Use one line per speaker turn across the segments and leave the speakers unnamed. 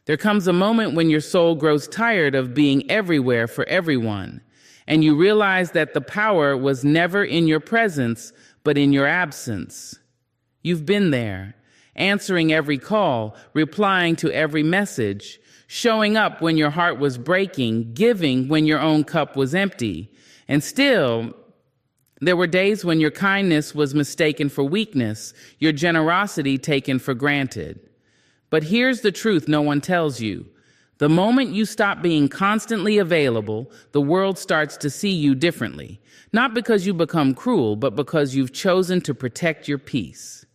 There comes a moment when your soul grows tired of being everywhere for everyone, and you realize that the power was never in your presence, but in your absence. You've been there, answering every call, replying to every message, showing up when your heart was breaking, giving when your own cup was empty. And still, there were days when your kindness was mistaken for weakness, your generosity taken for granted. But here's the truth no one tells you. The moment you stop being constantly available, the world starts to see you differently. Not because you become cruel, but because you've chosen to protect your peace.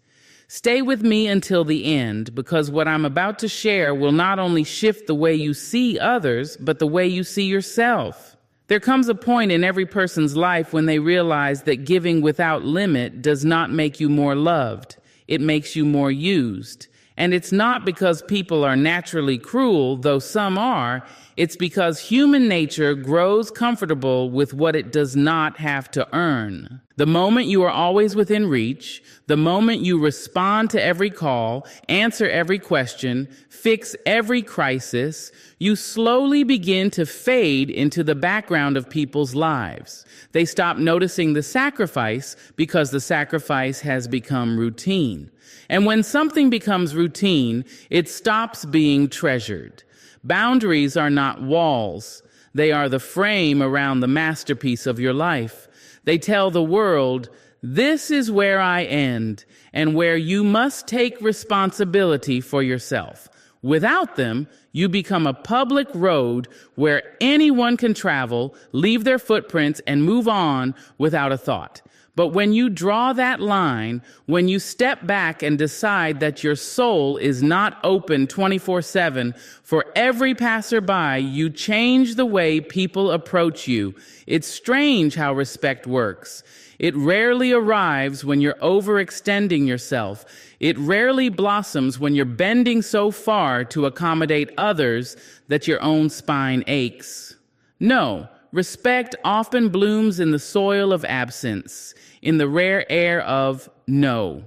Stay with me until the end, because what I'm about to share will not only shift the way you see others, but the way you see yourself. There comes a point in every person's life when they realize that giving without limit does not make you more loved. It makes you more used. And it's not because people are naturally cruel, though some are. It's because human nature grows comfortable with what it does not have to earn. The moment you are always within reach, the moment you respond to every call, answer every question, fix every crisis, you slowly begin to fade into the background of people's lives. They stop noticing the sacrifice because the sacrifice has become routine. And when something becomes routine, it stops being treasured. Boundaries are not walls. They are the frame around the masterpiece of your life. They tell the world, this is where I end, and where you must take responsibility for yourself. Without them, you become a public road where anyone can travel, leave their footprints, and move on without a thought. But when you draw that line, when you step back and decide that your soul is not open 24/7 for every passerby, you change the way people approach you. It's strange how respect works. It rarely arrives when you're overextending yourself. It rarely blossoms when you're bending so far to accommodate others that your own spine aches. No, respect often blooms in the soil of absence, in the rare air of no.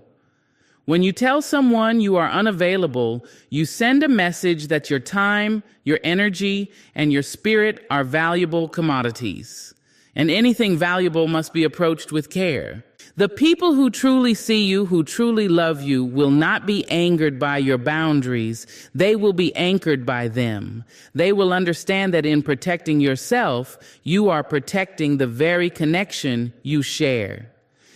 When you tell someone you are unavailable, you send a message that your time, your energy, and your spirit are valuable commodities. And anything valuable must be approached with care. The people who truly see you, who truly love you, will not be angered by your boundaries. They will be anchored by them. They will understand that in protecting yourself, you are protecting the very connection you share.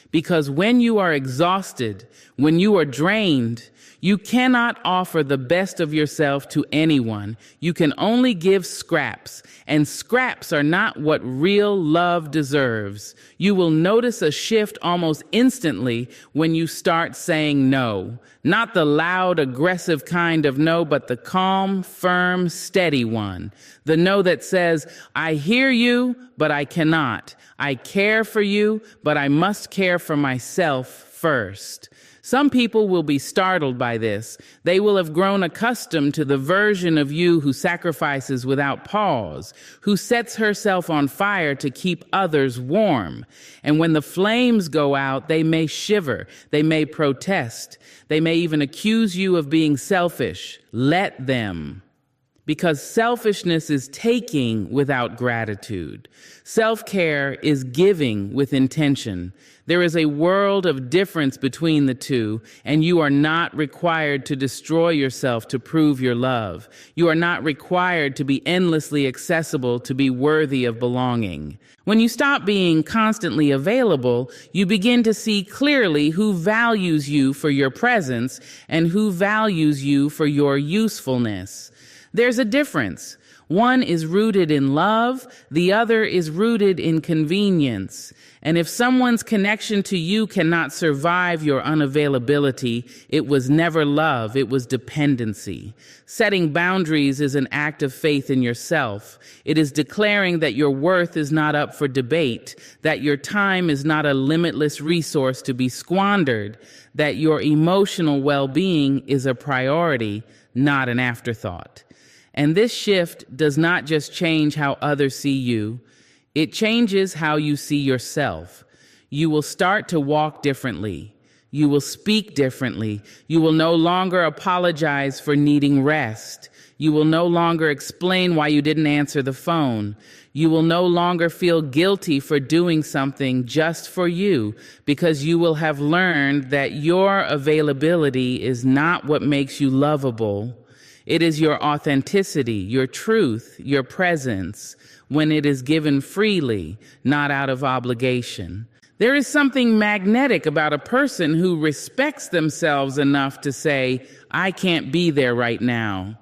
Because when you are exhausted, when you are drained, you cannot offer the best of yourself to anyone. You can only give scraps, and scraps are not what real love deserves. You will notice a shift almost instantly when you start saying no. Not the loud, aggressive kind of no, but the calm, firm, steady one. The no that says, I hear you, but I cannot. I care for you, but I must care for myself first. Some people will be startled by this. They will have grown accustomed to the version of you who sacrifices without pause, who sets herself on fire to keep others warm. And when the flames go out, they may shiver, they may protest, they may even accuse you of being selfish. Let them. Because selfishness is taking without gratitude. Self-care is giving with intention. There is a world of difference between the two, and you are not required to destroy yourself to prove your love. You are not required to be endlessly accessible to be worthy of belonging. When you stop being constantly available, you begin to see clearly who values you for your presence and who values you for your usefulness. There's a difference. One is rooted in love, the other is rooted in convenience. And if someone's connection to you cannot survive your unavailability, it was never love, it was dependency. Setting boundaries is an act of faith in yourself. It is declaring that your worth is not up for debate, that your time is not a limitless resource to be squandered, that your emotional well-being is a priority, not an afterthought. And this shift does not just change how others see you, it changes how you see yourself. You will start to walk differently. You will speak differently. You will no longer apologize for needing rest. You will no longer explain why you didn't answer the phone. You will no longer feel guilty for doing something just for you, because you will have learned that your availability is not what makes you lovable. It is your authenticity, your truth, your presence, when it is given freely, not out of obligation. There is something magnetic about a person who respects themselves enough to say, I can't be there right now.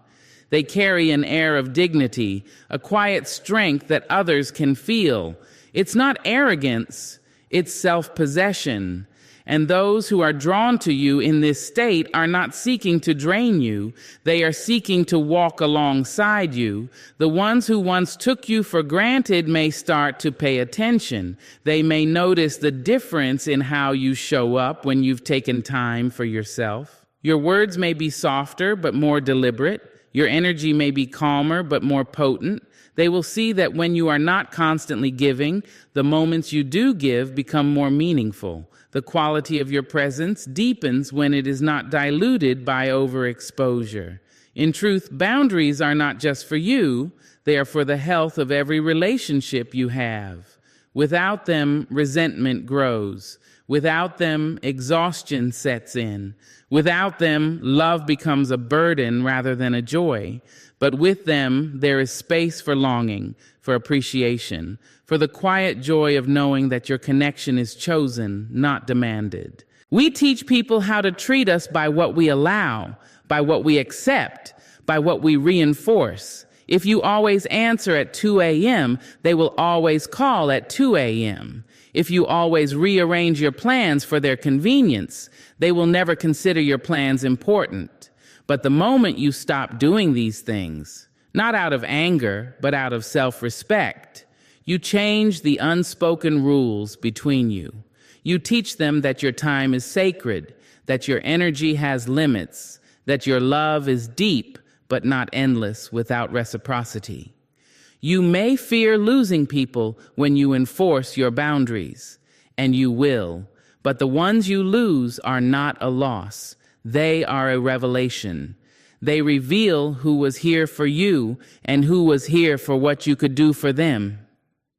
They carry an air of dignity, a quiet strength that others can feel. It's not arrogance, it's self-possession. And those who are drawn to you in this state are not seeking to drain you. They are seeking to walk alongside you. The ones who once took you for granted may start to pay attention. They may notice the difference in how you show up when you've taken time for yourself. Your words may be softer but more deliberate. Your energy may be calmer but more potent. They will see that when you are not constantly giving, the moments you do give become more meaningful. The quality of your presence deepens when it is not diluted by overexposure. In truth, boundaries are not just for you, they are for the health of every relationship you have. Without them, resentment grows. Without them, exhaustion sets in. Without them, love becomes a burden rather than a joy. But with them, there is space for longing, for appreciation, for the quiet joy of knowing that your connection is chosen, not demanded. We teach people how to treat us by what we allow, by what we accept, by what we reinforce. If you always answer at 2 a.m., they will always call at 2 a.m. If you always rearrange your plans for their convenience, they will never consider your plans important. But the moment you stop doing these things, not out of anger, but out of self-respect, you change the unspoken rules between you. You teach them that your time is sacred, that your energy has limits, that your love is deep, but not endless without reciprocity. You may fear losing people when you enforce your boundaries, and you will, but the ones you lose are not a loss. They are a revelation. They reveal who was here for you and who was here for what you could do for them.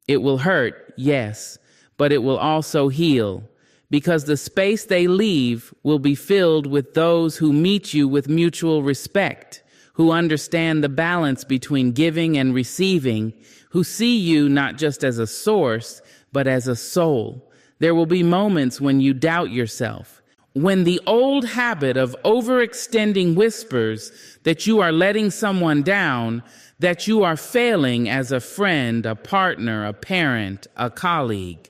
It will hurt, yes, but it will also heal, because the space they leave will be filled with those who meet you with mutual respect, who understand the balance between giving and receiving, who see you not just as a source, but as a soul. There will be moments when you doubt yourself, when the old habit of overextending whispers that you are letting someone down, that you are failing as a friend, a partner, a parent, a colleague.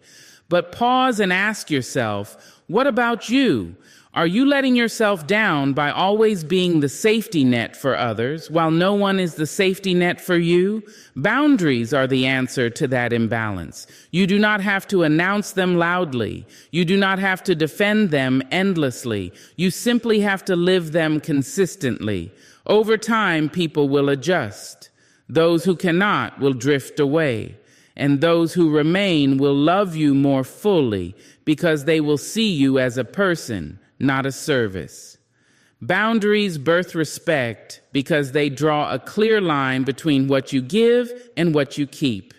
But pause and ask yourself, what about you? Are you letting yourself down by always being the safety net for others while no one is the safety net for you? Boundaries are the answer to that imbalance. You do not have to announce them loudly. You do not have to defend them endlessly. You simply have to live them consistently. Over time, people will adjust. Those who cannot will drift away, and those who remain will love you more fully because they will see you as a person, not a service. Boundaries birth respect because they draw a clear line between what you give and what you keep.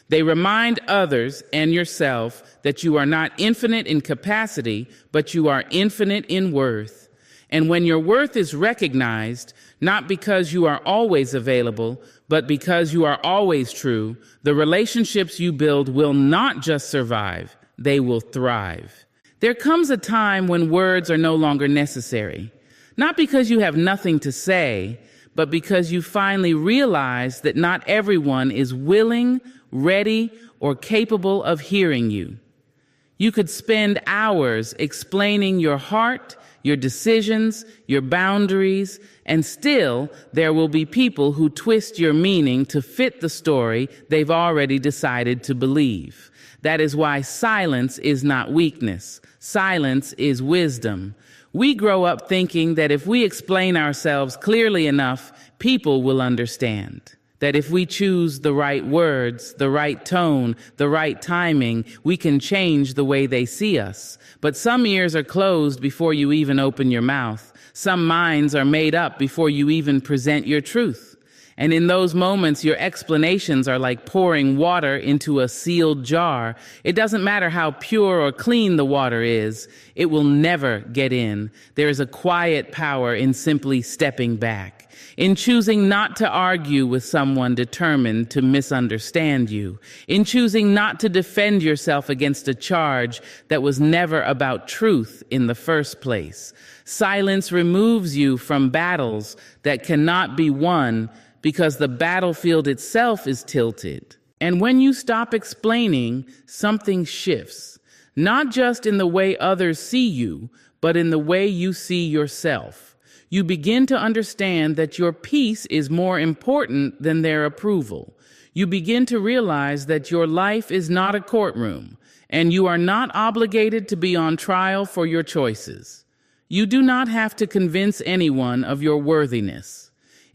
They remind others and yourself that you are not infinite in capacity, but you are infinite in worth. And when your worth is recognized, not because you are always available, but because you are always true, the relationships you build will not just survive, they will thrive. There comes a time when words are no longer necessary, not because you have nothing to say, but because you finally realize that not everyone is willing, ready, or capable of hearing you. You could spend hours explaining your heart, your decisions, your boundaries, and still there will be people who twist your meaning to fit the story they've already decided to believe. That is why silence is not weakness. Silence is wisdom. We grow up thinking that if we explain ourselves clearly enough, people will understand. That if we choose the right words, the right tone, the right timing, we can change the way they see us. But some ears are closed before you even open your mouth. Some minds are made up before you even present your truth. And in those moments, your explanations are like pouring water into a sealed jar. It doesn't matter how pure or clean the water is, it will never get in. There is a quiet power in simply stepping back, in choosing not to argue with someone determined to misunderstand you, in choosing not to defend yourself against a charge that was never about truth in the first place. Silence removes you from battles that cannot be won because the battlefield itself is tilted. And when you stop explaining, something shifts, not just in the way others see you, but in the way you see yourself. You begin to understand that your peace is more important than their approval. You begin to realize that your life is not a courtroom, and you are not obligated to be on trial for your choices. You do not have to convince anyone of your worthiness.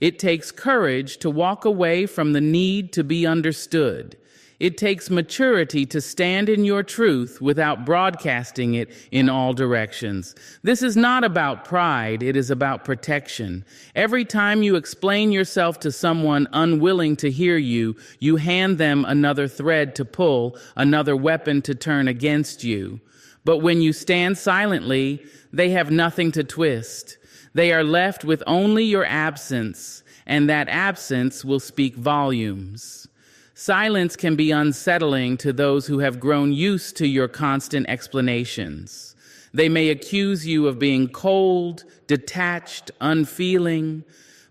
It takes courage to walk away from the need to be understood. It takes maturity to stand in your truth without broadcasting it in all directions. This is not about pride, it is about protection. Every time you explain yourself to someone unwilling to hear you, you hand them another thread to pull, another weapon to turn against you. But when you stand silently, they have nothing to twist. They are left with only your absence, and that absence will speak volumes. Silence can be unsettling to those who have grown used to your constant explanations. They may accuse you of being cold, detached, unfeeling,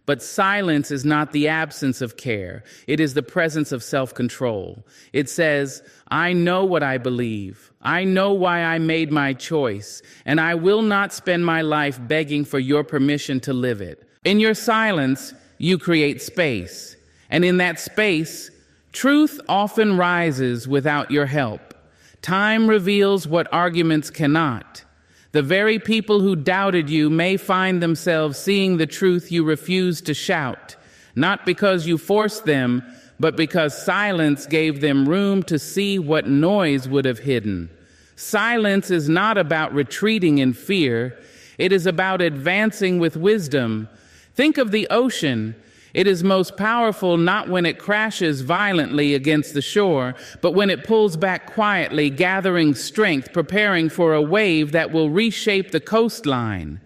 but silence is not the absence of care. It is the presence of self-control. It says, I know what I believe. I know why I made my choice, and I will not spend my life begging for your permission to live it. In your silence, you create space. And in that space, truth often rises without your help. Time reveals what arguments cannot. The very people who doubted you may find themselves seeing the truth you refused to shout, not because you forced them, but because silence gave them room to see what noise would have hidden. Silence is not about retreating in fear. It is about advancing with wisdom. Think of the ocean. It is most powerful not when it crashes violently against the shore, but when it pulls back quietly, gathering strength, preparing for a wave that will reshape the coastline.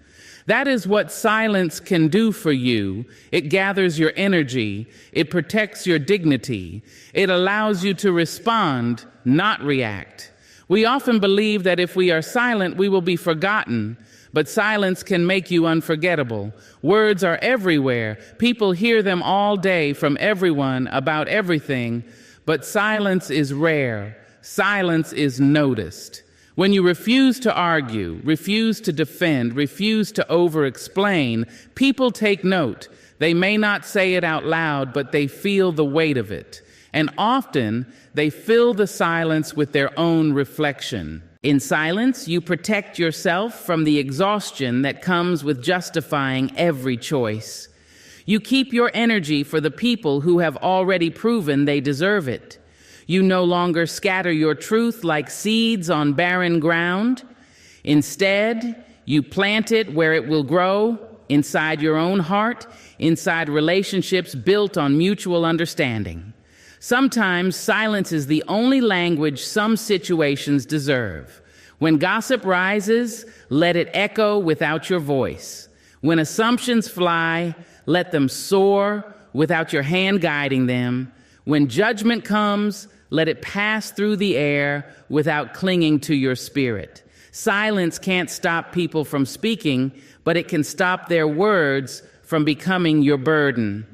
That is what silence can do for you. It gathers your energy. It protects your dignity. It allows you to respond, not react. We often believe that if we are silent, we will be forgotten. But silence can make you unforgettable. Words are everywhere. People hear them all day from everyone about everything. But silence is rare. Silence is noticed. When you refuse to argue, refuse to defend, refuse to over-explain, people take note. They may not say it out loud, but they feel the weight of it. And often, they fill the silence with their own reflection. In silence, you protect yourself from the exhaustion that comes with justifying every choice. You keep your energy for the people who have already proven they deserve it. You no longer scatter your truth like seeds on barren ground. Instead, you plant it where it will grow, inside your own heart, inside relationships built on mutual understanding. Sometimes silence is the only language some situations deserve. When gossip rises, let it echo without your voice. When assumptions fly, let them soar without your hand guiding them. When judgment comes, let it pass through the air without clinging to your spirit. Silence can't stop people from speaking, but it can stop their words from becoming your burden.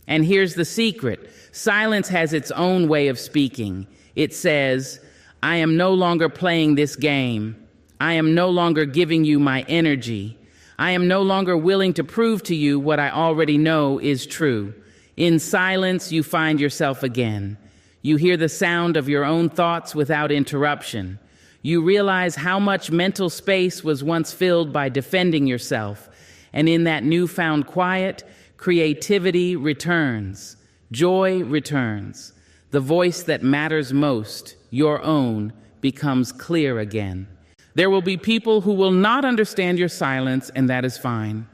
And here's the secret. Silence has its own way of speaking. It says, I am no longer playing this game. I am no longer giving you my energy. I am no longer willing to prove to you what I already know is true. In silence, you find yourself again. You hear the sound of your own thoughts without interruption. You realize how much mental space was once filled by defending yourself. And in that newfound quiet, creativity returns. Joy returns. The voice that matters most, your own, becomes clear again. There will be people who will not understand your silence, and that is fine.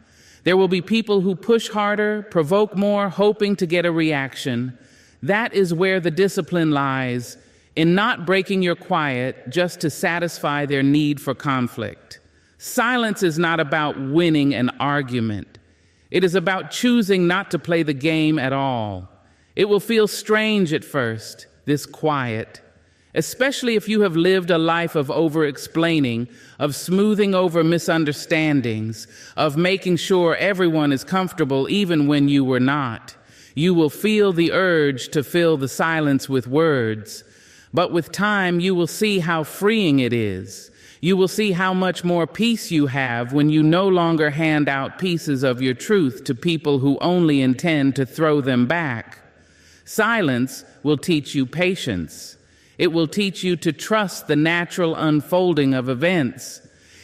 There will be people who push harder, provoke more, hoping to get a reaction. That is where the discipline lies, in not breaking your quiet just to satisfy their need for conflict. Silence is not about winning an argument. It is about choosing not to play the game at all. It will feel strange at first, this quiet, especially if you have lived a life of over-explaining, of smoothing over misunderstandings, of making sure everyone is comfortable even when you were not. You will feel the urge to fill the silence with words, but with time you will see how freeing it is. You will see how much more peace you have when you no longer hand out pieces of your truth to people who only intend to throw them back. Silence will teach you patience. It will teach you to trust the natural unfolding of events.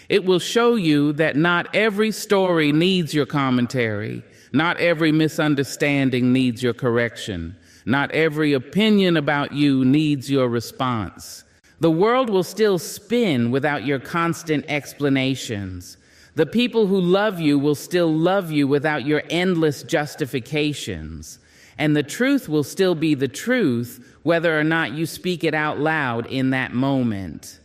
It will show you that not every story needs your commentary. Not every misunderstanding needs your correction. Not every opinion about you needs your response. The world will still spin without your constant explanations. The people who love you will still love you without your endless justifications. And the truth will still be the truth, whether or not you speak it out loud in that moment.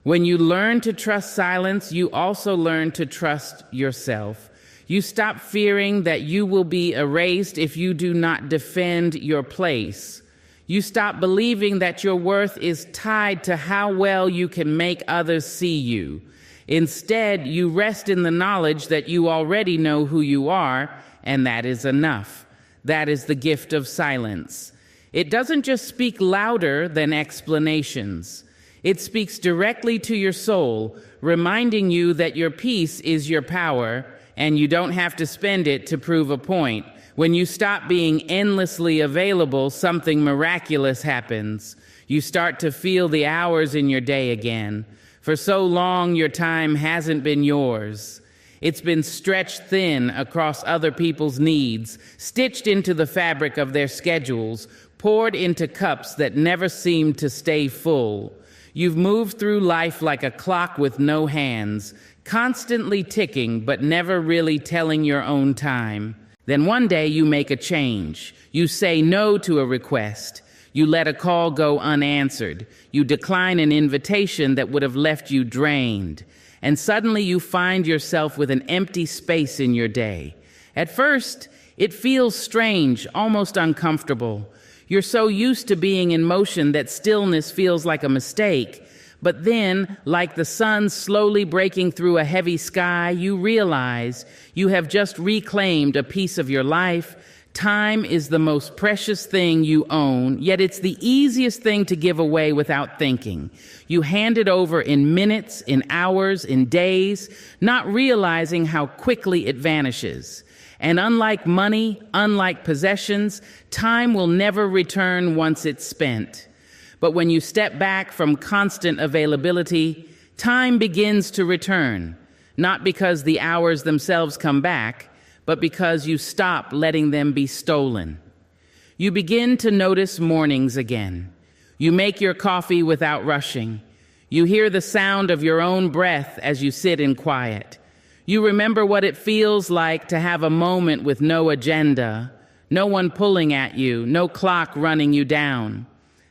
When you learn to trust silence, you also learn to trust yourself. You stop fearing that you will be erased if you do not defend your place. You stop believing that your worth is tied to how well you can make others see you. Instead, you rest in the knowledge that you already know who you are, and that is enough. That is the gift of silence. It doesn't just speak louder than explanations. It speaks directly to your soul, reminding you that your peace is your power, and you don't have to spend it to prove a point. When you stop being endlessly available, something miraculous happens. You start to feel the hours in your day again. For so long, your time hasn't been yours. It's been stretched thin across other people's needs, stitched into the fabric of their schedules, poured into cups that never seemed to stay full. You've moved through life like a clock with no hands, constantly ticking but never really telling your own time. Then one day you make a change. You say no to a request. You let a call go unanswered. You decline an invitation that would have left you drained. And suddenly you find yourself with an empty space in your day. At first, it feels strange, almost uncomfortable. You're so used to being in motion that stillness feels like a mistake. But then, like the sun slowly breaking through a heavy sky, you realize you have just reclaimed a piece of your life. Time is the most precious thing you own, yet it's the easiest thing to give away without thinking. You hand it over in minutes, in hours, in days, not realizing how quickly it vanishes. And unlike money, unlike possessions, time will never return once it's spent. But when you step back from constant availability, time begins to return, not because the hours themselves come back, but because you stop letting them be stolen. You begin to notice mornings again. You make your coffee without rushing. You hear the sound of your own breath as you sit in quiet. You remember what it feels like to have a moment with no agenda, no one pulling at you, no clock running you down.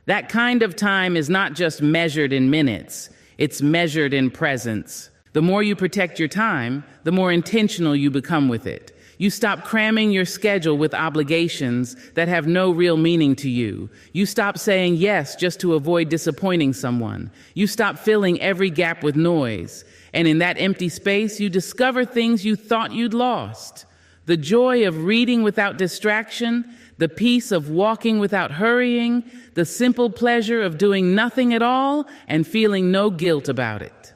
That kind of time is not just measured in minutes, it's measured in presence. The more you protect your time, the more intentional you become with it. You stop cramming your schedule with obligations that have no real meaning to you. You stop saying yes just to avoid disappointing someone. You stop filling every gap with noise. And in that empty space, you discover things you thought you'd lost. The joy of reading without distraction, the peace of walking without hurrying, the simple pleasure of doing nothing at all and feeling no guilt about it.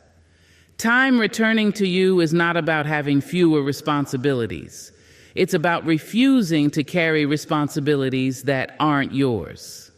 Time returning to you is not about having fewer responsibilities. It's about refusing to carry responsibilities that aren't yours.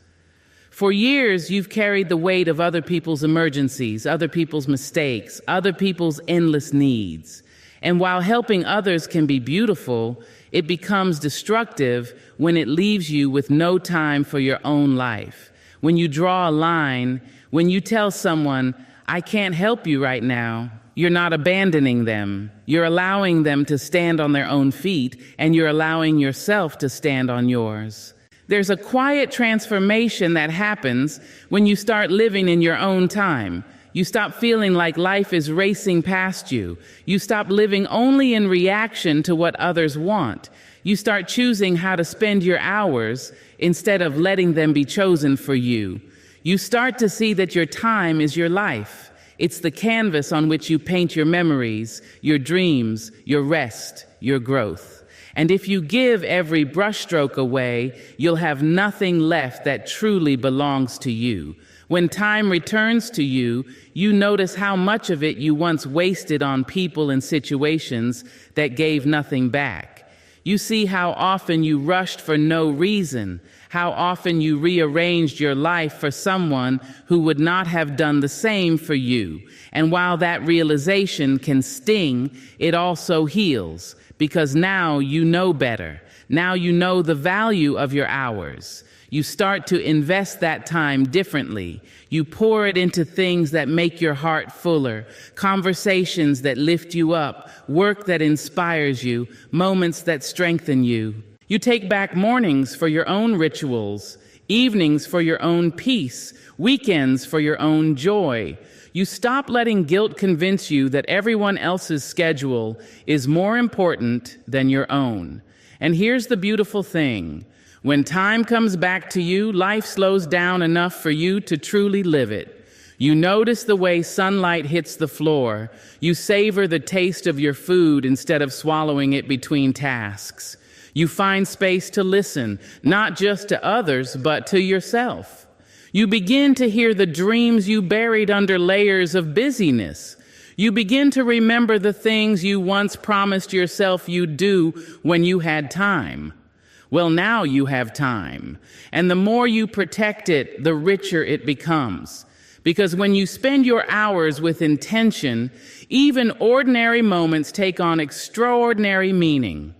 For years, you've carried the weight of other people's emergencies, other people's mistakes, other people's endless needs. And while helping others can be beautiful, it becomes destructive when it leaves you with no time for your own life. When you draw a line, when you tell someone, I can't help you right now. You're not abandoning them. You're allowing them to stand on their own feet, and you're allowing yourself to stand on yours. There's a quiet transformation that happens when you start living in your own time. You stop feeling like life is racing past you. You stop living only in reaction to what others want. You start choosing how to spend your hours instead of letting them be chosen for you. You start to see that your time is your life. It's the canvas on which you paint your memories, your dreams, your rest, your growth. And if you give every brushstroke away, you'll have nothing left that truly belongs to you. When time returns to you, you notice how much of it you once wasted on people and situations that gave nothing back. You see how often you rushed for no reason, how often you rearranged your life for someone who would not have done the same for you. And while that realization can sting, it also heals, because now you know better. Now you know the value of your hours. You start to invest that time differently. You pour it into things that make your heart fuller, conversations that lift you up, work that inspires you, moments that strengthen you. You take back mornings for your own rituals, evenings for your own peace, weekends for your own joy. You stop letting guilt convince you that everyone else's schedule is more important than your own. And here's the beautiful thing. When time comes back to you, life slows down enough for you to truly live it. You notice the way sunlight hits the floor. You savor the taste of your food instead of swallowing it between tasks. You find space to listen, not just to others, but to yourself. You begin to hear the dreams you buried under layers of busyness. You begin to remember the things you once promised yourself you'd do when you had time. Well, now you have time, and the more you protect it, the richer it becomes. Because when you spend your hours with intention, even ordinary moments take on extraordinary meaning.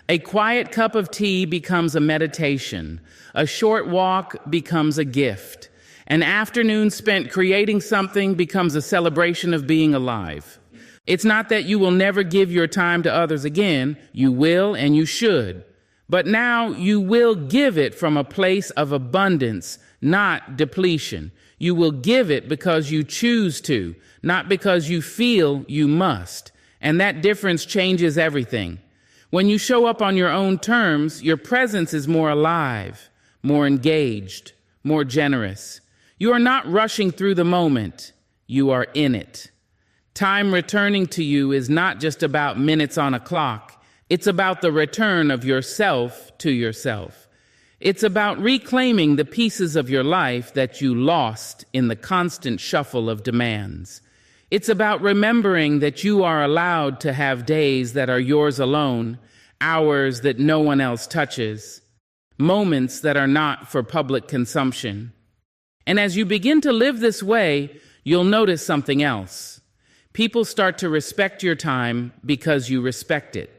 A quiet cup of tea becomes a meditation. A short walk becomes a gift. An afternoon spent creating something becomes a celebration of being alive. It's not that you will never give your time to others again. You will and you should. But now you will give it from a place of abundance, not depletion. You will give it because you choose to, not because you feel you must. And that difference changes everything. When you show up on your own terms, your presence is more alive, more engaged, more generous. You are not rushing through the moment. You are in it. Time returning to you is not just about minutes on a clock. It's about the return of yourself to yourself. It's about reclaiming the pieces of your life that you lost in the constant shuffle of demands. It's about remembering that you are allowed to have days that are yours alone, hours that no one else touches, moments that are not for public consumption. And as you begin to live this way, you'll notice something else. People start to respect your time because you respect it.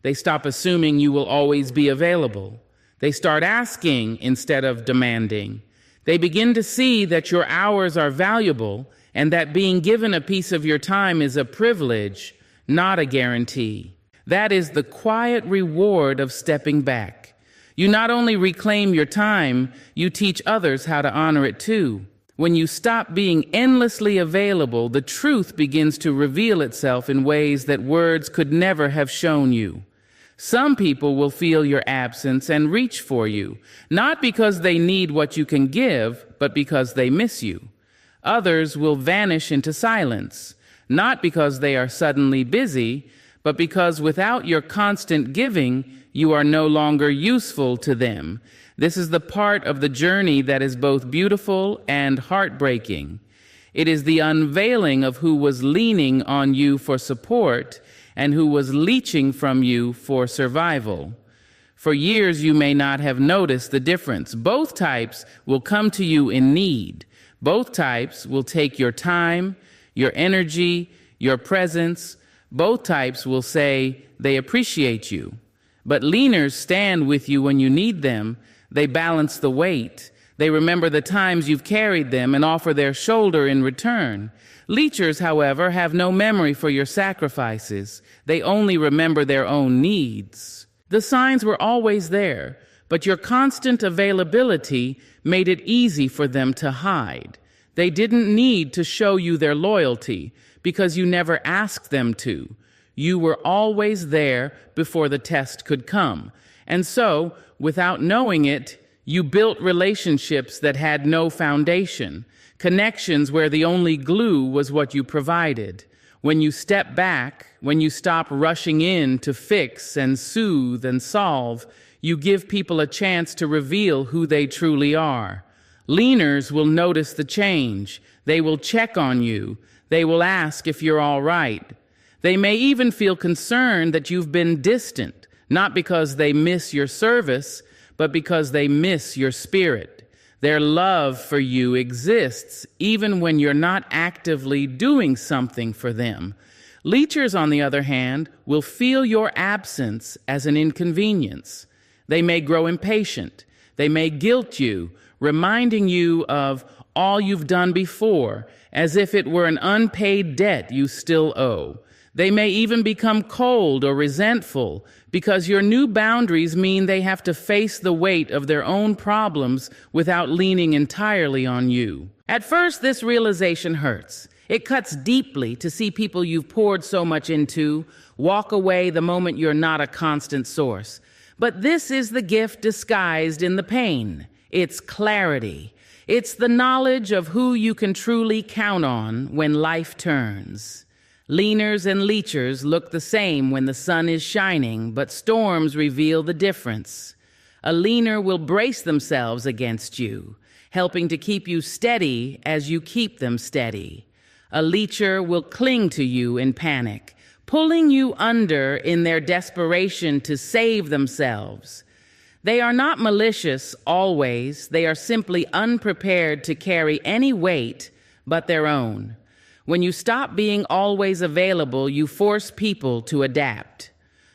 They stop assuming you will always be available. They start asking instead of demanding. They begin to see that your hours are valuable and that being given a piece of your time is a privilege, not a guarantee. That is the quiet reward of stepping back. You not only reclaim your time, you teach others how to honor it too. When you stop being endlessly available, the truth begins to reveal itself in ways that words could never have shown you. Some people will feel your absence and reach for you, not because they need what you can give, but because they miss you. Others will vanish into silence, not because they are suddenly busy, but because without your constant giving, you are no longer useful to them. This is the part of the journey that is both beautiful and heartbreaking. It is the unveiling of who was leaning on you for support and who was leeching from you for survival. For years, you may not have noticed the difference. Both types will come to you in need. Both types will take your time, your energy, your presence. Both types will say they appreciate you. But leaners stand with you when you need them. They balance the weight. They remember the times you've carried them and offer their shoulder in return. Leechers, however, have no memory for your sacrifices. They only remember their own needs. The signs were always there, but your constant availability made it easy for them to hide. They didn't need to show you their loyalty because you never asked them to. You were always there before the test could come. And so, without knowing it, you built relationships that had no foundation, connections where the only glue was what you provided. When you step back, when you stop rushing in to fix and soothe and solve, you give people a chance to reveal who they truly are. Leaners will notice the change. They will check on you. They will ask if you're all right. They may even feel concerned that you've been distant, not because they miss your service, but because they miss your spirit. Their love for you exists even when you're not actively doing something for them. Leechers, on the other hand, will feel your absence as an inconvenience. They may grow impatient. They may guilt you, reminding you of all you've done before, as if it were an unpaid debt you still owe. They may even become cold or resentful because your new boundaries mean they have to face the weight of their own problems without leaning entirely on you. At first, this realization hurts. It cuts deeply to see people you've poured so much into walk away the moment you're not a constant source. But this is the gift disguised in the pain. It's clarity. It's the knowledge of who you can truly count on when life turns. Leaners and leechers look the same when the sun is shining, but storms reveal the difference. A leaner will brace themselves against you, helping to keep you steady as you keep them steady. A leecher will cling to you in panic, pulling you under in their desperation to save themselves. They are not malicious always. They are simply unprepared to carry any weight but their own. When you stop being always available, you force people to adapt.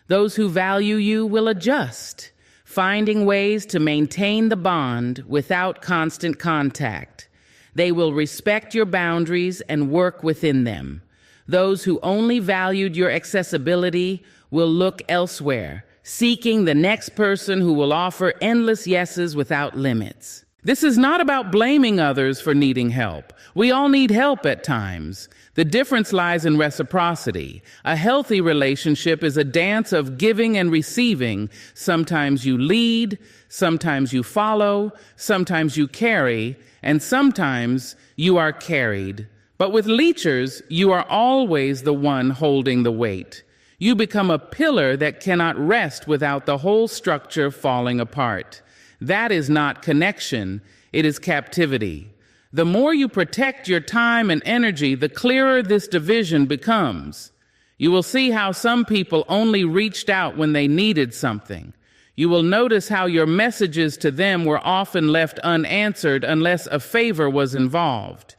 Those who value you will adjust, finding ways to maintain the bond without constant contact. They will respect your boundaries and work within them. Those who only valued your accessibility will look elsewhere, seeking the next person who will offer endless yeses without limits. This is not about blaming others for needing help. We all need help at times. The difference lies in reciprocity. A healthy relationship is a dance of giving and receiving. Sometimes you lead, sometimes you follow, sometimes you carry, and sometimes you are carried. But with leechers, you are always the one holding the weight. You become a pillar that cannot rest without the whole structure falling apart. That is not connection, it is captivity. The more you protect your time and energy, the clearer this division becomes. You will see how some people only reached out when they needed something. You will notice how your messages to them were often left unanswered unless a favor was involved.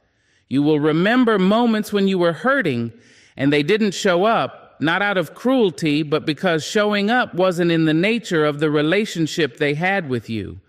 You will remember moments when you were hurting and they didn't show up, not out of cruelty, but because showing up wasn't in the nature of the relationship they had with you.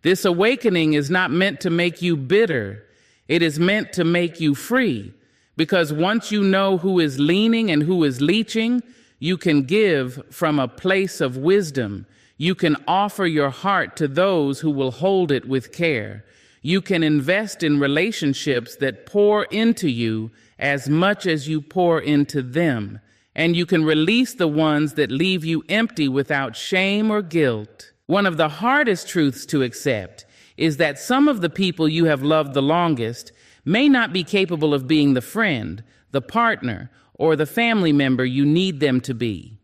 This awakening is not meant to make you bitter. It is meant to make you free, because once you know who is leaning and who is leeching, you can give from a place of wisdom. You can offer your heart to those who will hold it with care. You can invest in relationships that pour into you as much as you pour into them. And you can release the ones that leave you empty without shame or guilt. One of the hardest truths to accept is that some of the people you have loved the longest may not be capable of being the friend, the partner, or the family member you need them to be.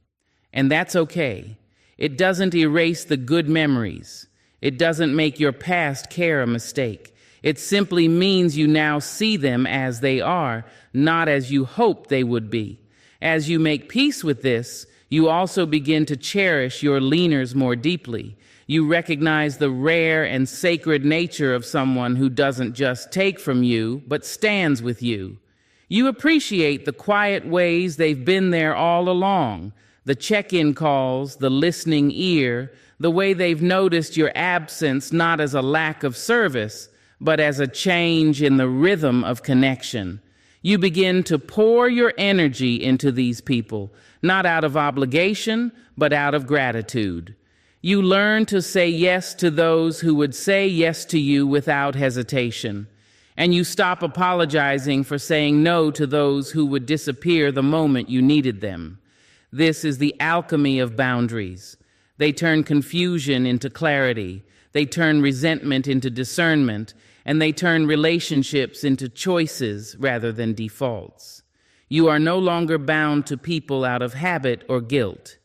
And that's okay. It doesn't erase the good memories. It doesn't make your past care a mistake. It simply means you now see them as they are, not as you hoped they would be. As you make peace with this, you also begin to cherish your leaners more deeply. You recognize the rare and sacred nature of someone who doesn't just take from you, but stands with you. You appreciate the quiet ways they've been there all along, the check-in calls, the listening ear, the way they've noticed your absence not as a lack of service, but as a change in the rhythm of connection. You begin to pour your energy into these people, not out of obligation, but out of gratitude. You learn to say yes to those who would say yes to you without hesitation. And you stop apologizing for saying no to those who would disappear the moment you needed them. This is the alchemy of boundaries. They turn confusion into clarity. They turn resentment into discernment. And they turn relationships into choices rather than defaults. You are no longer bound to people out of habit or guilt.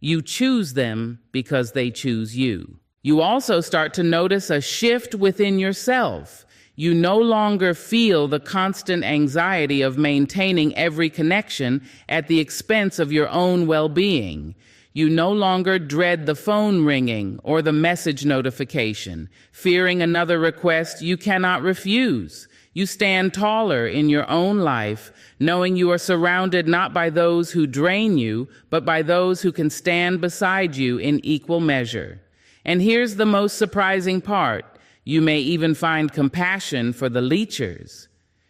You choose them because they choose you. You also start to notice a shift within yourself. You no longer feel the constant anxiety of maintaining every connection at the expense of your own well-being. You no longer dread the phone ringing or the message notification, fearing another request you cannot refuse. You stand taller in your own life, knowing you are surrounded not by those who drain you, but by those who can stand beside you in equal measure. And here's the most surprising part. You may even find compassion for the leechers.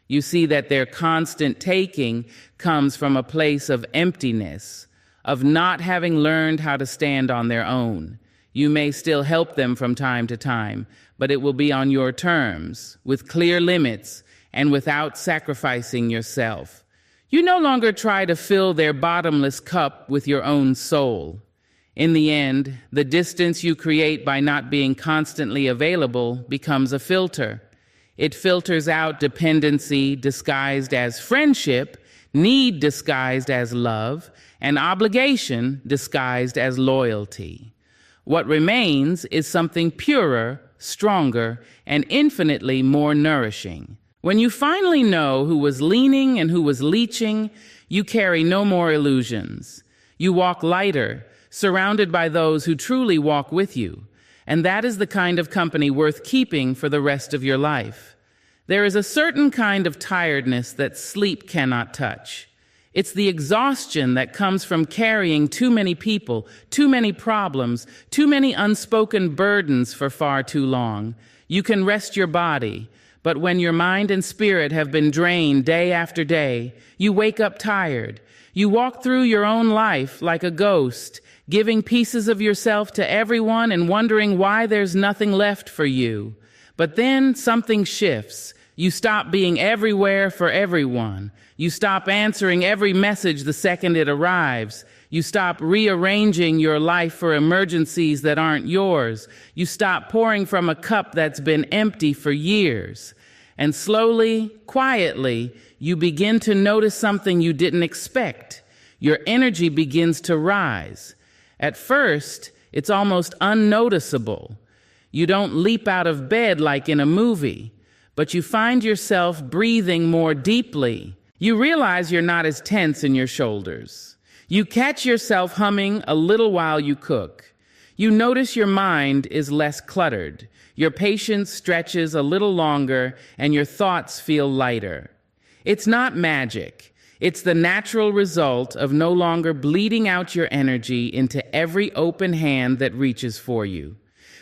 You see that their constant taking comes from a place of emptiness, of not having learned how to stand on their own. You may still help them from time to time, but it will be on your terms, with clear limits, and without sacrificing yourself. You no longer try to fill their bottomless cup with your own soul. In the end, the distance you create by not being constantly available becomes a filter. It filters out dependency disguised as friendship, need disguised as love, and obligation disguised as loyalty. What remains is something purer, stronger, and infinitely more nourishing. When you finally know who was leaning and who was leeching, you carry no more illusions. You walk lighter, surrounded by those who truly walk with you. And that is the kind of company worth keeping for the rest of your life. There is a certain kind of tiredness that sleep cannot touch. It's the exhaustion that comes from carrying too many people, too many problems, too many unspoken burdens for far too long. You can rest your body, but when your mind and spirit have been drained day after day, you wake up tired. You walk through your own life like a ghost, giving pieces of yourself to everyone and wondering why there's nothing left for you. But then something shifts. You stop being everywhere for everyone. You stop answering every message the second it arrives. You stop rearranging your life for emergencies that aren't yours. You stop pouring from a cup that's been empty for years. And slowly, quietly, you begin to notice something you didn't expect. Your energy begins to rise. At first, it's almost unnoticeable. You don't leap out of bed like in a movie, but you find yourself breathing more deeply. You realize you're not as tense in your shoulders. You catch yourself humming a little while you cook. You notice your mind is less cluttered. Your patience stretches a little longer, and your thoughts feel lighter. It's not magic. It's the natural result of no longer bleeding out your energy into every open hand that reaches for you.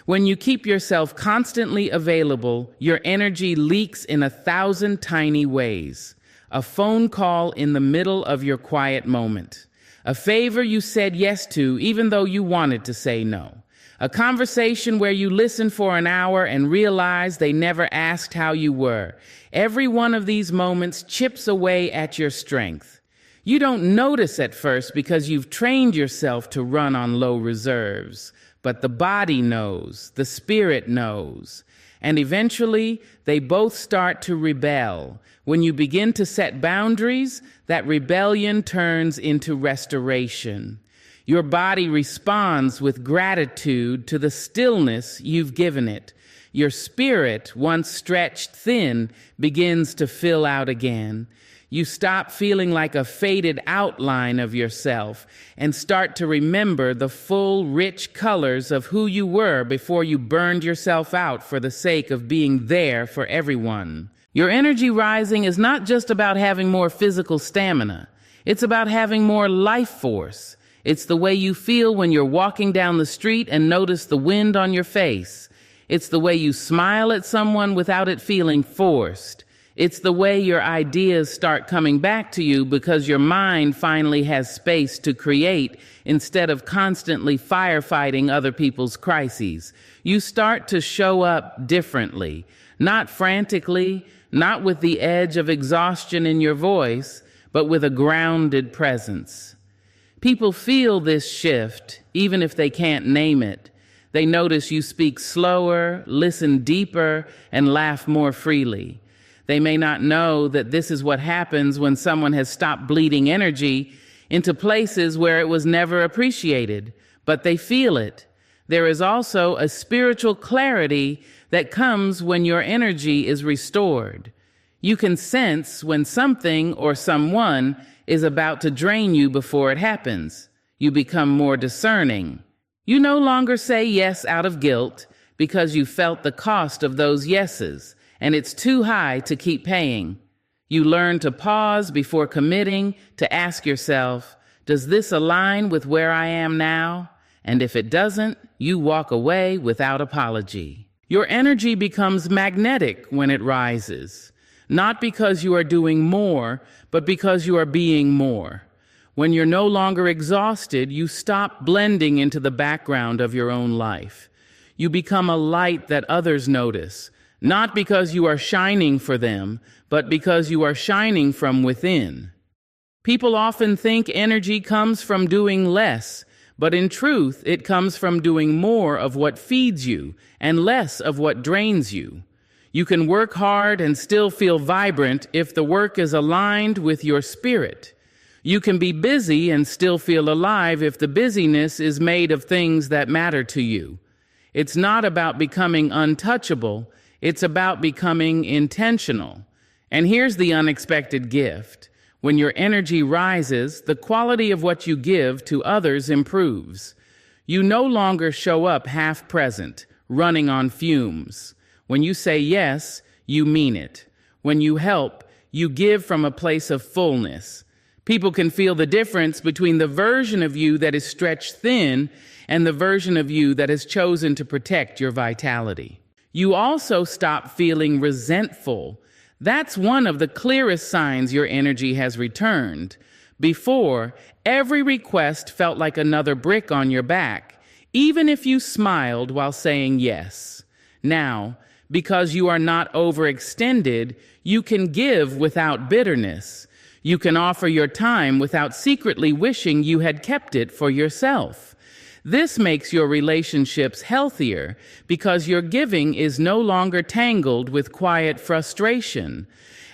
When you keep yourself constantly available, your energy leaks in 1,000 tiny ways. A phone call in the middle of your quiet moment. A favor you said yes to even though you wanted to say no. A conversation where you listened for an hour and realized they never asked how you were. Every one of these moments chips away at your strength. You don't notice at first because you've trained yourself to run on low reserves. But the body knows, the spirit knows. And eventually, they both start to rebel. When you begin to set boundaries, that rebellion turns into restoration. Your body responds with gratitude to the stillness you've given it. Your spirit, once stretched thin, begins to fill out again. You stop feeling like a faded outline of yourself and start to remember the full, rich colors of who you were before you burned yourself out for the sake of being there for everyone. Your energy rising is not just about having more physical stamina. It's about having more life force. It's the way you feel when you're walking down the street and notice the wind on your face. It's the way you smile at someone without it feeling forced. It's the way your ideas start coming back to you because your mind finally has space to create instead of constantly firefighting other people's crises. You start to show up differently, not frantically, not with the edge of exhaustion in your voice, but with a grounded presence. People feel this shift, even if they can't name it. They notice you speak slower, listen deeper, and laugh more freely. They may not know that this is what happens when someone has stopped bleeding energy into places where it was never appreciated, but they feel it. There is also a spiritual clarity that comes when your energy is restored. You can sense when something or someone is about to drain you before it happens. You become more discerning. You no longer say yes out of guilt because you felt the cost of those yeses, and it's too high to keep paying. You learn to pause before committing, to ask yourself, does this align with where I am now? And if it doesn't, you walk away without apology. Your energy becomes magnetic when it rises, not because you are doing more, but because you are being more. When you're no longer exhausted, you stop blending into the background of your own life. You become a light that others notice, not because you are shining for them, but because you are shining from within. People often think energy comes from doing less, but in truth, it comes from doing more of what feeds you and less of what drains you. You can work hard and still feel vibrant if the work is aligned with your spirit. You can be busy and still feel alive if the busyness is made of things that matter to you. It's not about becoming untouchable. It's about becoming intentional. And here's the unexpected gift. When your energy rises, the quality of what you give to others improves. You no longer show up half present, running on fumes. When you say yes, you mean it. When you help, you give from a place of fullness. People can feel the difference between the version of you that is stretched thin and the version of you that has chosen to protect your vitality. You also stop feeling resentful. That's one of the clearest signs your energy has returned. Before, every request felt like another brick on your back, even if you smiled while saying yes. Now, because you are not overextended, you can give without bitterness. You can offer your time without secretly wishing you had kept it for yourself. This makes your relationships healthier because your giving is no longer tangled with quiet frustration.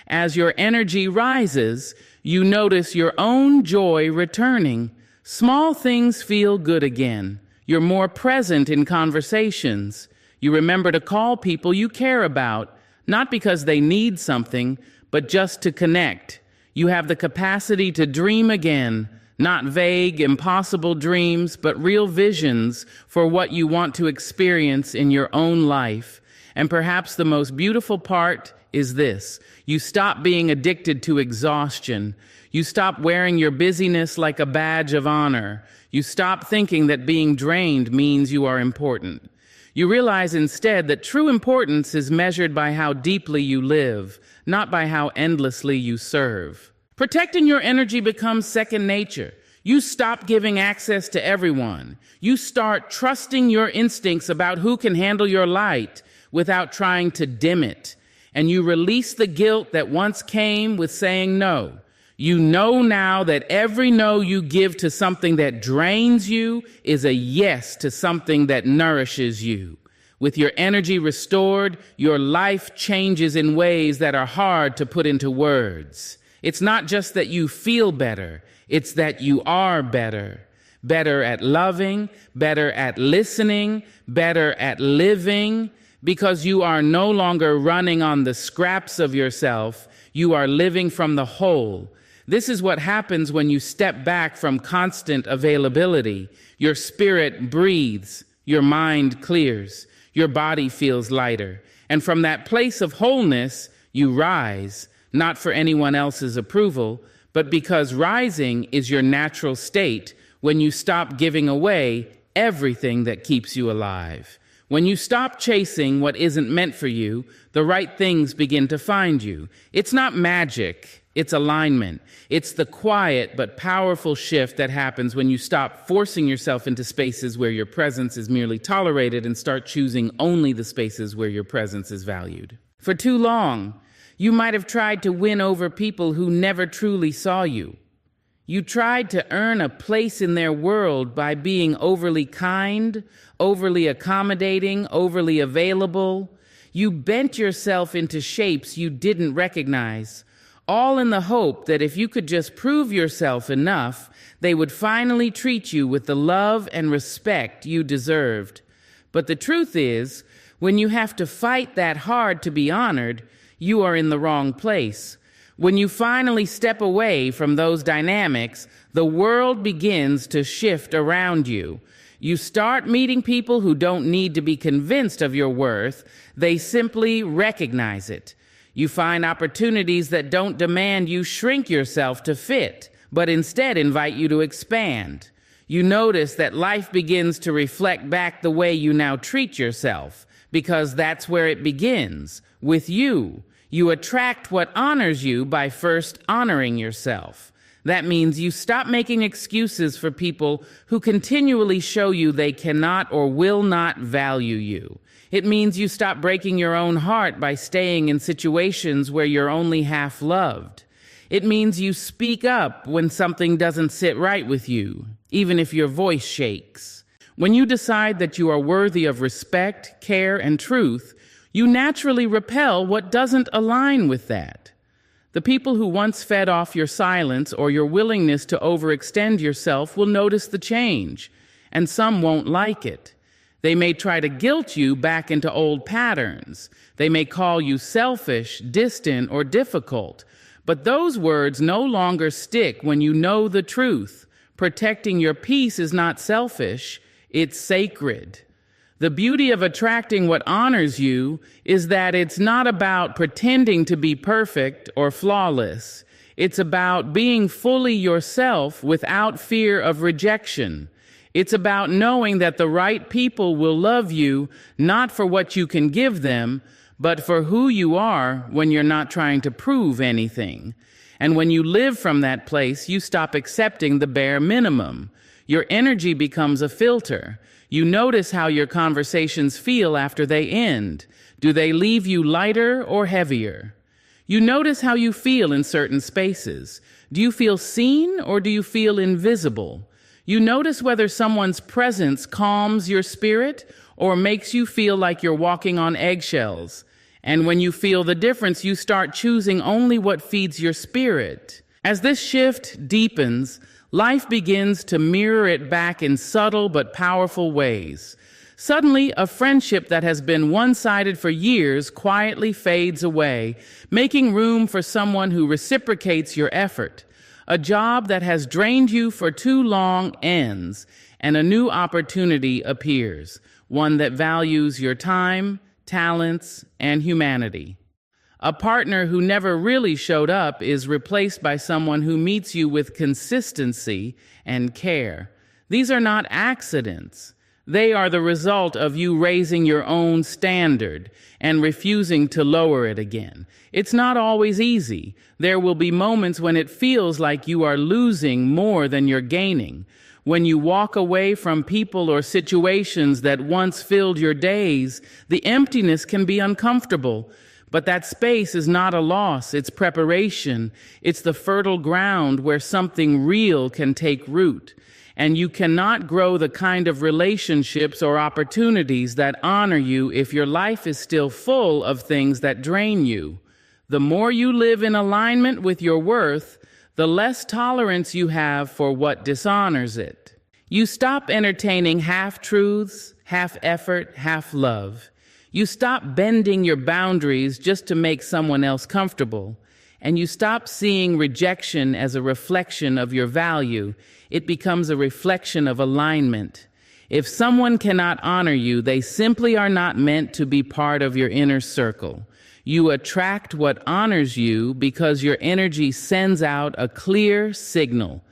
As your energy rises, you notice your own joy returning. Small things feel good again. You're more present in conversations. You remember to call people you care about, not because they need something, but just to connect. You have the capacity to dream again. Not vague, impossible dreams, but real visions for what you want to experience in your own life. And perhaps the most beautiful part is this. You stop being addicted to exhaustion. You stop wearing your busyness like a badge of honor. You stop thinking that being drained means you are important. You realize instead that true importance is measured by how deeply you live, not by how endlessly you serve. Protecting your energy becomes second nature. You stop giving access to everyone. You start trusting your instincts about who can handle your light without trying to dim it. And you release the guilt that once came with saying no. You know now that every no you give to something that drains you is a yes to something that nourishes you. With your energy restored, your life changes in ways that are hard to put into words. It's not just that you feel better, it's that you are better. Better at loving, better at listening, better at living, because you are no longer running on the scraps of yourself, you are living from the whole. This is what happens when you step back from constant availability. Your spirit breathes, your mind clears, your body feels lighter. And from that place of wholeness, you rise. Not for anyone else's approval, but because rising is your natural state when you stop giving away everything that keeps you alive. When you stop chasing what isn't meant for you, the right things begin to find you. It's not magic, it's alignment. It's the quiet but powerful shift that happens when you stop forcing yourself into spaces where your presence is merely tolerated and start choosing only the spaces where your presence is valued. For too long, you might have tried to win over people who never truly saw you. You tried to earn a place in their world by being overly kind, overly accommodating, overly available. You bent yourself into shapes you didn't recognize, all in the hope that if you could just prove yourself enough, they would finally treat you with the love and respect you deserved. But the truth is, when you have to fight that hard to be honored, you are in the wrong place. When you finally step away from those dynamics, the world begins to shift around you. You start meeting people who don't need to be convinced of your worth. They simply recognize it. You find opportunities that don't demand you shrink yourself to fit, but instead invite you to expand. You notice that life begins to reflect back the way you now treat yourself, because that's where it begins, with you. You attract what honors you by first honoring yourself. That means you stop making excuses for people who continually show you they cannot or will not value you. It means you stop breaking your own heart by staying in situations where you're only half loved. It means you speak up when something doesn't sit right with you, even if your voice shakes. When you decide that you are worthy of respect, care, and truth, you naturally repel what doesn't align with that. The people who once fed off your silence or your willingness to overextend yourself will notice the change, and some won't like it. They may try to guilt you back into old patterns. They may call you selfish, distant, or difficult. But those words no longer stick when you know the truth. Protecting your peace is not selfish, it's sacred. The beauty of attracting what honors you is that it's not about pretending to be perfect or flawless. It's about being fully yourself without fear of rejection. It's about knowing that the right people will love you not for what you can give them, but for who you are when you're not trying to prove anything. And when you live from that place, you stop accepting the bare minimum. Your energy becomes a filter. You notice how your conversations feel after they end. Do they leave you lighter or heavier? You notice how you feel in certain spaces. Do you feel seen or do you feel invisible? You notice whether someone's presence calms your spirit or makes you feel like you're walking on eggshells. And when you feel the difference, you start choosing only what feeds your spirit. As this shift deepens, life begins to mirror it back in subtle but powerful ways. Suddenly, a friendship that has been one-sided for years quietly fades away, making room for someone who reciprocates your effort. A job that has drained you for too long ends, and a new opportunity appears, one that values your time, talents, and humanity. A partner who never really showed up is replaced by someone who meets you with consistency and care. These are not accidents. They are the result of you raising your own standard and refusing to lower it again. It's not always easy. There will be moments when it feels like you are losing more than you're gaining. When you walk away from people or situations that once filled your days, the emptiness can be uncomfortable. But that space is not a loss, it's preparation. It's the fertile ground where something real can take root. And you cannot grow the kind of relationships or opportunities that honor you if your life is still full of things that drain you. The more you live in alignment with your worth, the less tolerance you have for what dishonors it. You stop entertaining half-truths, half-effort, half-love. You stop bending your boundaries just to make someone else comfortable, and you stop seeing rejection as a reflection of your value. It becomes a reflection of alignment. If someone cannot honor you, they simply are not meant to be part of your inner circle. You attract what honors you because your energy sends out a clear signal.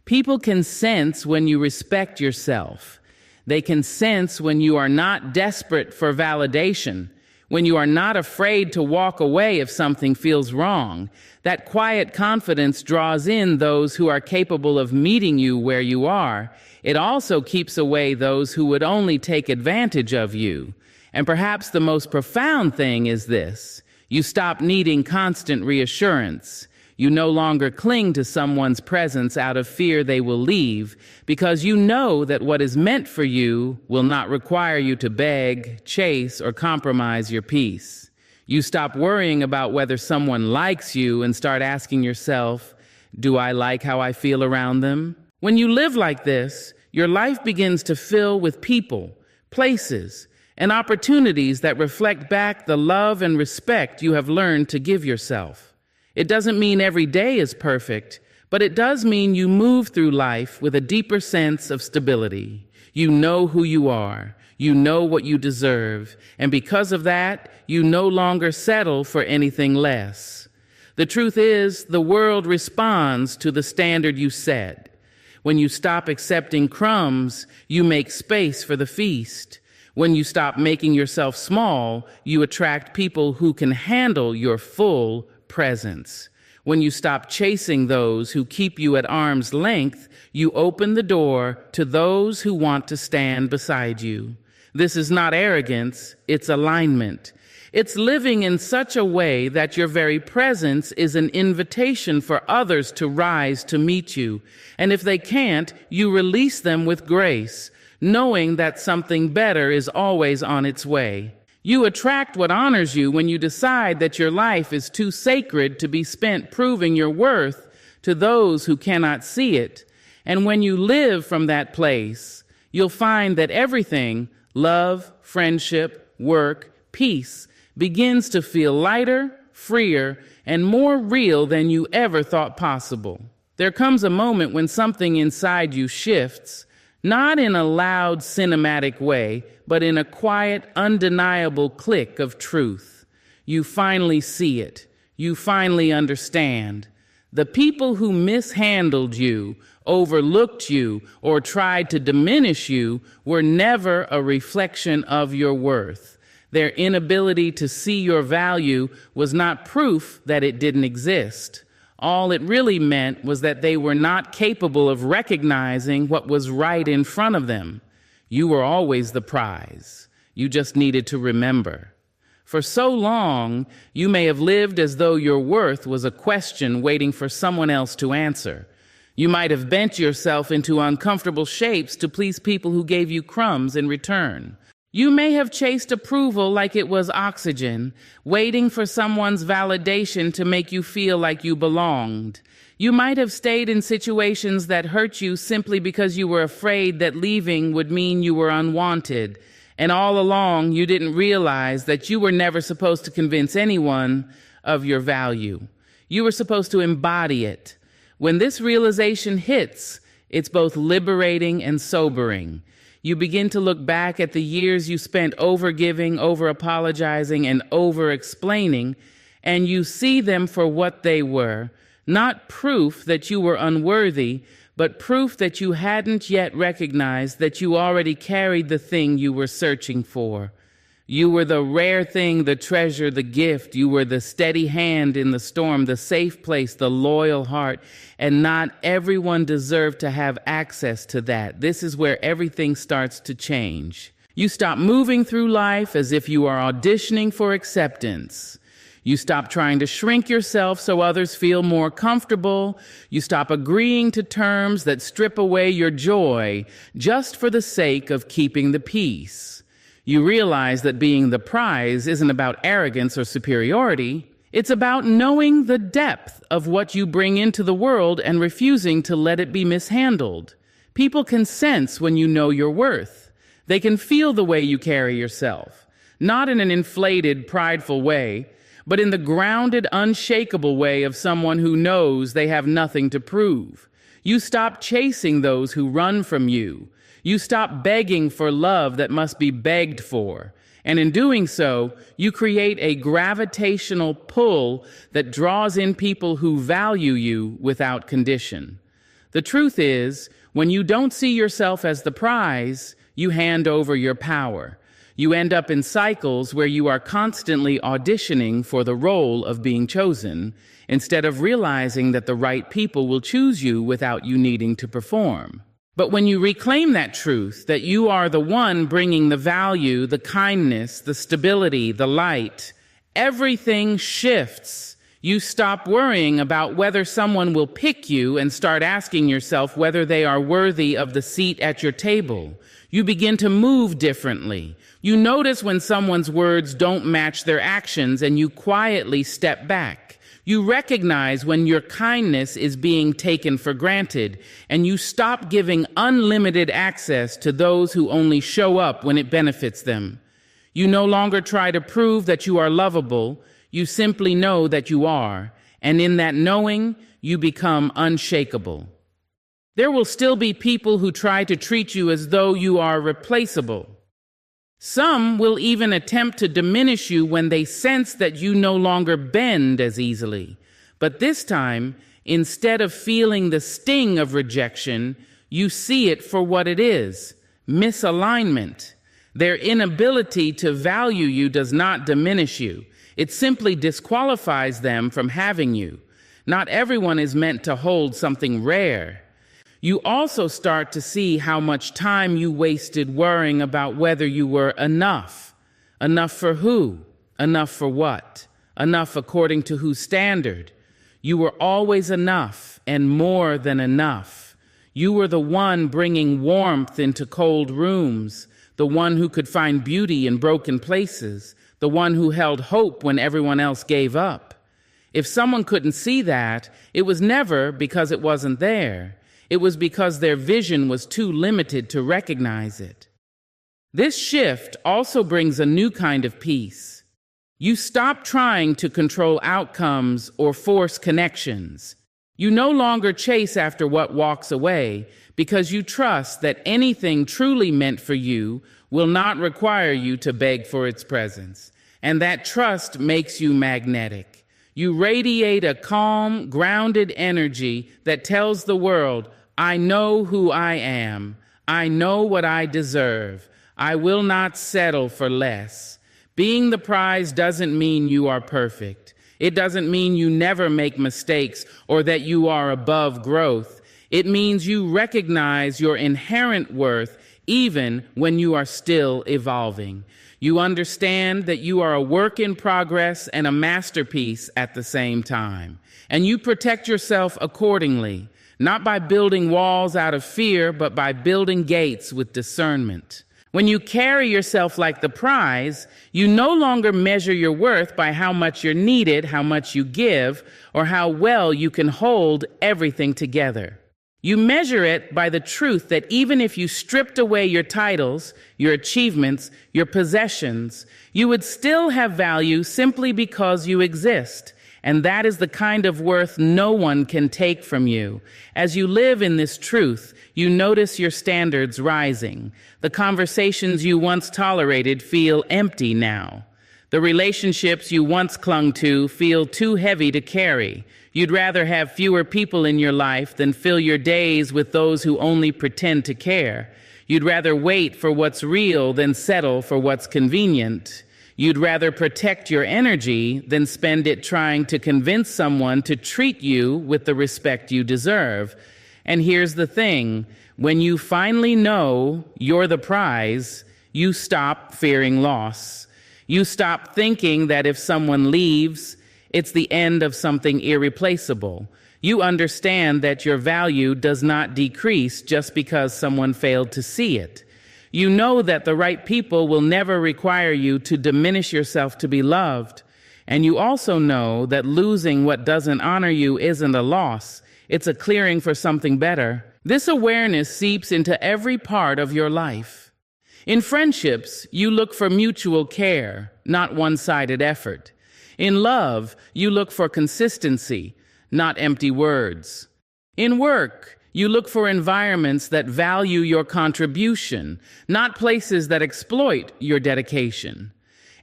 People can sense when you respect yourself. They can sense when you are not desperate for validation, when you are not afraid to walk away if something feels wrong. That quiet confidence draws in those who are capable of meeting you where you are. It also keeps away those who would only take advantage of you. And perhaps the most profound thing is this: you stop needing constant reassurance. You no longer cling to someone's presence out of fear they will leave, because you know that what is meant for you will not require you to beg, chase, or compromise your peace. You stop worrying about whether someone likes you and start asking yourself, do I like how I feel around them? When you live like this, your life begins to fill with people, places, and opportunities that reflect back the love and respect you have learned to give yourself. It doesn't mean every day is perfect, but it does mean you move through life with a deeper sense of stability. You know who you are. You know what you deserve. And because of that, you no longer settle for anything less. The truth is, the world responds to the standard you set. When you stop accepting crumbs, you make space for the feast. When you stop making yourself small, you attract people who can handle your full presence. When you stop chasing those who keep you at arm's length, you open the door to those who want to stand beside you. This is not arrogance, it's alignment. It's living in such a way that your very presence is an invitation for others to rise to meet you. And if they can't, you release them with grace, knowing that something better is always on its way. You attract what honors you when you decide that your life is too sacred to be spent proving your worth to those who cannot see it. And when you live from that place, you'll find that everything, love, friendship, work, peace, begins to feel lighter, freer, and more real than you ever thought possible. There comes a moment when something inside you shifts, not in a loud cinematic way, but in a quiet, undeniable click of truth. You finally see it. You finally understand. The people who mishandled you, overlooked you, or tried to diminish you were never a reflection of your worth. Their inability to see your value was not proof that it didn't exist. All it really meant was that they were not capable of recognizing what was right in front of them. You were always the prize. You just needed to remember. For so long, you may have lived as though your worth was a question waiting for someone else to answer. You might have bent yourself into uncomfortable shapes to please people who gave you crumbs in return. You may have chased approval like it was oxygen, waiting for someone's validation to make you feel like you belonged. You might have stayed in situations that hurt you simply because you were afraid that leaving would mean you were unwanted. And all along, you didn't realize that you were never supposed to convince anyone of your value. You were supposed to embody it. When this realization hits, it's both liberating and sobering. You begin to look back at the years you spent over-giving, over-apologizing, and over-explaining, and you see them for what they were, not proof that you were unworthy, but proof that you hadn't yet recognized that you already carried the thing you were searching for. You were the rare thing, the treasure, the gift. You were the steady hand in the storm, the safe place, the loyal heart. And not everyone deserved to have access to that. This is where everything starts to change. You stop moving through life as if you are auditioning for acceptance. You stop trying to shrink yourself so others feel more comfortable. You stop agreeing to terms that strip away your joy just for the sake of keeping the peace. You realize that being the prize isn't about arrogance or superiority. It's about knowing the depth of what you bring into the world and refusing to let it be mishandled. People can sense when you know your worth. They can feel the way you carry yourself, not in an inflated, prideful way, but in the grounded, unshakable way of someone who knows they have nothing to prove. You stop chasing those who run from you. You stop begging for love that must be begged for. And in doing so, you create a gravitational pull that draws in people who value you without condition. The truth is, when you don't see yourself as the prize, you hand over your power. You end up in cycles where you are constantly auditioning for the role of being chosen, instead of realizing that the right people will choose you without you needing to perform. But when you reclaim that truth, that you are the one bringing the value, the kindness, the stability, the light, everything shifts. You stop worrying about whether someone will pick you and start asking yourself whether they are worthy of the seat at your table. You begin to move differently. You notice when someone's words don't match their actions and you quietly step back. You recognize when your kindness is being taken for granted, and you stop giving unlimited access to those who only show up when it benefits them. You no longer try to prove that you are lovable. You simply know that you are, and in that knowing, you become unshakable. There will still be people who try to treat you as though you are replaceable. Some will even attempt to diminish you when they sense that you no longer bend as easily. But this time, instead of feeling the sting of rejection, you see it for what it is: misalignment. Their inability to value you does not diminish you. It simply disqualifies them from having you. Not everyone is meant to hold something rare. You also start to see how much time you wasted worrying about whether you were enough. Enough for who? Enough for what? Enough according to whose standard? You were always enough and more than enough. You were the one bringing warmth into cold rooms, the one who could find beauty in broken places, the one who held hope when everyone else gave up. If someone couldn't see that, it was never because it wasn't there. It was because their vision was too limited to recognize it. This shift also brings a new kind of peace. You stop trying to control outcomes or force connections. You no longer chase after what walks away, because you trust that anything truly meant for you will not require you to beg for its presence. And that trust makes you magnetic. You radiate a calm, grounded energy that tells the world, I know who I am. I know what I deserve. I will not settle for less. Being the prize doesn't mean you are perfect. It doesn't mean you never make mistakes or that you are above growth. It means you recognize your inherent worth even when you are still evolving. You understand that you are a work in progress and a masterpiece at the same time. And you protect yourself accordingly, not by building walls out of fear, but by building gates with discernment. When you carry yourself like the prize, you no longer measure your worth by how much you're needed, how much you give, or how well you can hold everything together. You measure it by the truth that even if you stripped away your titles, your achievements, your possessions, you would still have value simply because you exist. And that is the kind of worth no one can take from you. As you live in this truth, you notice your standards rising. The conversations you once tolerated feel empty now. The relationships you once clung to feel too heavy to carry. You'd rather have fewer people in your life than fill your days with those who only pretend to care. You'd rather wait for what's real than settle for what's convenient. You'd rather protect your energy than spend it trying to convince someone to treat you with the respect you deserve. And here's the thing, when you finally know you're the prize, you stop fearing loss. You stop thinking that if someone leaves, it's the end of something irreplaceable. You understand that your value does not decrease just because someone failed to see it. You know that the right people will never require you to diminish yourself to be loved. And you also know that losing what doesn't honor you isn't a loss. It's a clearing for something better. This awareness seeps into every part of your life. In friendships, you look for mutual care, not one-sided effort. In love, you look for consistency, not empty words. In work, you look for environments that value your contribution, not places that exploit your dedication.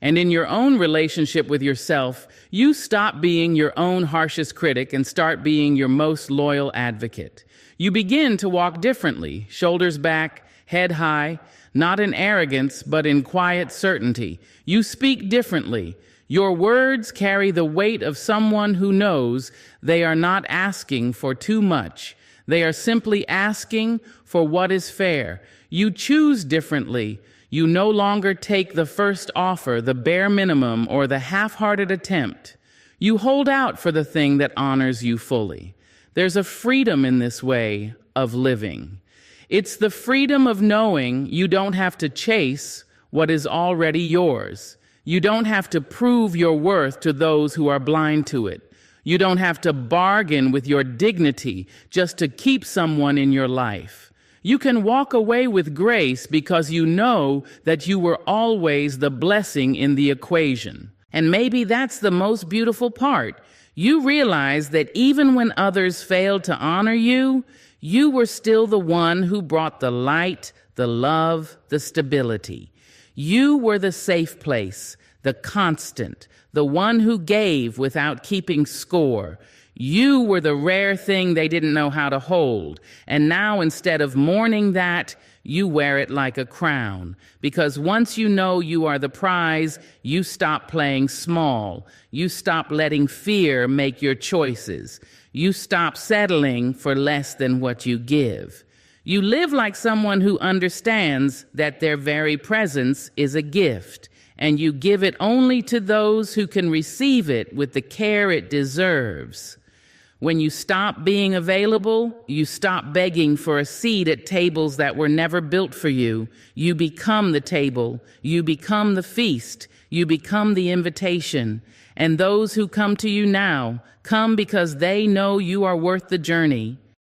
And in your own relationship with yourself, you stop being your own harshest critic and start being your most loyal advocate. You begin to walk differently, shoulders back, head high, not in arrogance, but in quiet certainty. You speak differently. Your words carry the weight of someone who knows they are not asking for too much. They are simply asking for what is fair. You choose differently. You no longer take the first offer, the bare minimum, or the half-hearted attempt. You hold out for the thing that honors you fully. There's a freedom in this way of living. It's the freedom of knowing you don't have to chase what is already yours. You don't have to prove your worth to those who are blind to it. You don't have to bargain with your dignity just to keep someone in your life. You can walk away with grace because you know that you were always the blessing in the equation. And maybe that's the most beautiful part. You realize that even when others failed to honor you, you were still the one who brought the light, the love, the stability. You were the safe place, the constant, the one who gave without keeping score. You were the rare thing they didn't know how to hold. And now instead of mourning that, you wear it like a crown. Because once you know you are the prize, you stop playing small. You stop letting fear make your choices. You stop settling for less than what you give. You live like someone who understands that their very presence is a gift, and you give it only to those who can receive it with the care it deserves. When you stop being available, you stop begging for a seat at tables that were never built for you. You become the table. You become the feast. You become the invitation. And those who come to you now come because they know you are worth the journey.